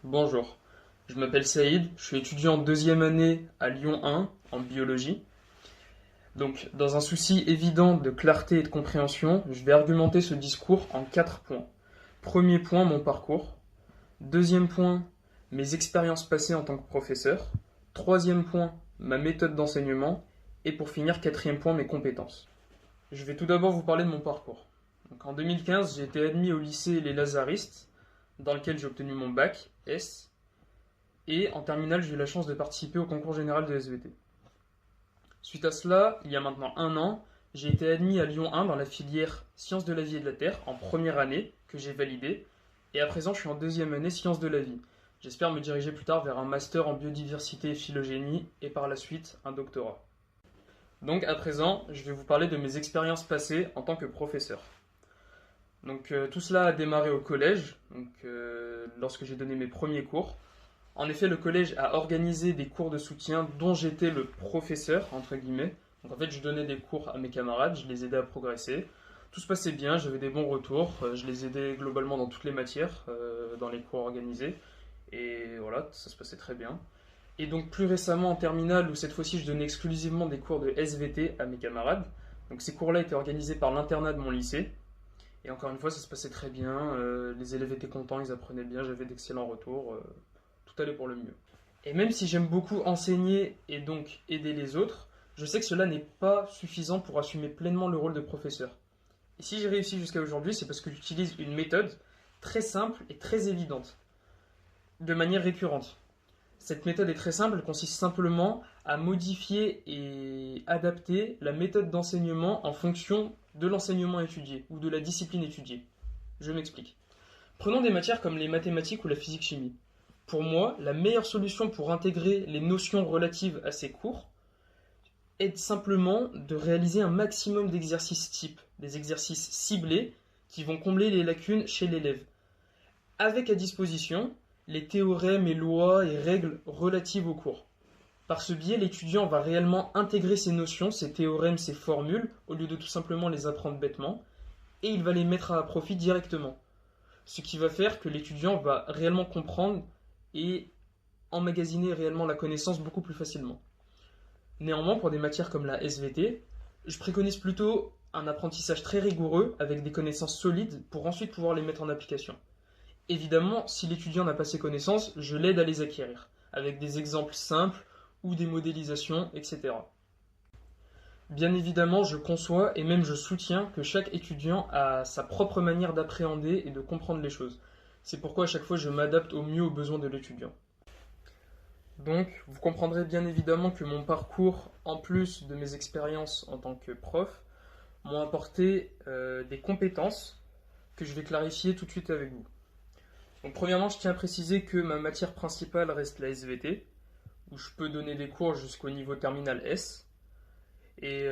Bonjour, je m'appelle Saïd, je suis étudiant en deuxième année à Lyon 1 en biologie. Donc, dans un souci évident de clarté et de compréhension, je vais argumenter ce discours en 4 points. Premier point, mon parcours. Deuxième point, mes expériences passées en tant que professeur. Troisième point, ma méthode d'enseignement. Et pour finir, quatrième point, mes compétences. Je vais tout d'abord vous parler de mon parcours. Donc, en 2015, j'ai été admis au lycée Les Lazaristes, dans lequel j'ai obtenu mon bac S. Et en terminale, j'ai eu la chance de participer au concours général de SVT. Suite à cela, il y a maintenant un an, j'ai été admis à Lyon 1 dans la filière Sciences de la vie et de la Terre en première année, que j'ai validée. Et à présent, je suis en deuxième année Sciences de la vie. J'espère me diriger plus tard vers un master en biodiversité et phylogénie et par la suite un doctorat. Donc à présent, je vais vous parler de mes expériences passées en tant que professeur. Tout cela a démarré au collège, lorsque j'ai donné mes premiers cours. En effet, le collège a organisé des cours de soutien dont j'étais le professeur, entre guillemets. Donc en fait, je donnais des cours à mes camarades, je les aidais à progresser. Tout se passait bien, j'avais des bons retours, je les aidais globalement dans toutes les matières, dans les cours organisés. Et voilà, ça se passait très bien. Et donc plus récemment en terminale, où cette fois-ci je donnais exclusivement des cours de SVT à mes camarades. Donc ces cours-là étaient organisés par l'internat de mon lycée. Et encore une fois, ça se passait très bien, les élèves étaient contents, ils apprenaient bien, j'avais d'excellents retours. Tout allait pour le mieux. Et même si j'aime beaucoup enseigner et donc aider les autres, je sais que cela n'est pas suffisant pour assumer pleinement le rôle de professeur. Et si j'ai réussi jusqu'à aujourd'hui, c'est parce que j'utilise une méthode très simple et très évidente, de manière récurrente. Cette méthode est très simple, elle consiste simplement à modifier et adapter la méthode d'enseignement en fonction de l'enseignement étudié ou de la discipline étudiée. Je m'explique. Prenons des matières comme les mathématiques ou la physique-chimie. Pour moi, la meilleure solution pour intégrer les notions relatives à ces cours est simplement de réaliser un maximum d'exercices types, des exercices ciblés qui vont combler les lacunes chez l'élève, avec à disposition les théorèmes et lois et règles relatives au cours. Par ce biais, l'étudiant va réellement intégrer ces notions, ces théorèmes, ces formules, au lieu de tout simplement les apprendre bêtement, et il va les mettre à profit directement. Ce qui va faire que l'étudiant va réellement comprendre et emmagasiner réellement la connaissance beaucoup plus facilement. Néanmoins, pour des matières comme la SVT, je préconise plutôt un apprentissage très rigoureux avec des connaissances solides pour ensuite pouvoir les mettre en application. Évidemment, si l'étudiant n'a pas ces connaissances, je l'aide à les acquérir, avec des exemples simples ou des modélisations, etc. Bien évidemment, je conçois et même je soutiens que chaque étudiant a sa propre manière d'appréhender et de comprendre les choses. C'est pourquoi à chaque fois je m'adapte au mieux aux besoins de l'étudiant. Donc, vous comprendrez bien évidemment que mon parcours, en plus de mes expériences en tant que prof, m'ont apporté des compétences que je vais clarifier tout de suite avec vous. Donc, premièrement, je tiens à préciser que ma matière principale reste la SVT, où je peux donner des cours jusqu'au niveau terminal S. Et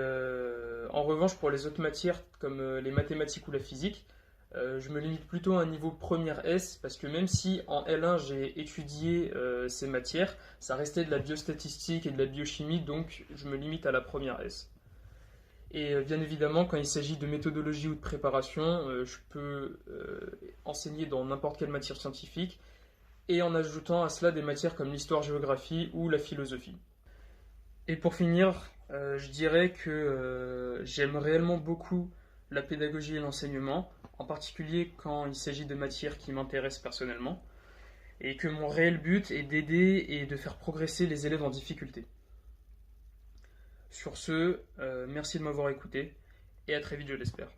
en revanche, pour les autres matières comme les mathématiques ou la physique, je me limite plutôt à un niveau première S parce que même si en L1 j'ai étudié ces matières, ça restait de la biostatistique et de la biochimie, donc je me limite à la première S. Et bien évidemment, quand il s'agit de méthodologie ou de préparation, je peux enseigner dans n'importe quelle matière scientifique et en ajoutant à cela des matières comme l'histoire-géographie ou la philosophie. Et pour finir, je dirais que j'aime réellement beaucoup la pédagogie et l'enseignement, en particulier quand il s'agit de matières qui m'intéressent personnellement, et que mon réel but est d'aider et de faire progresser les élèves en difficulté. Sur ce, merci de m'avoir écouté, et à très vite je l'espère.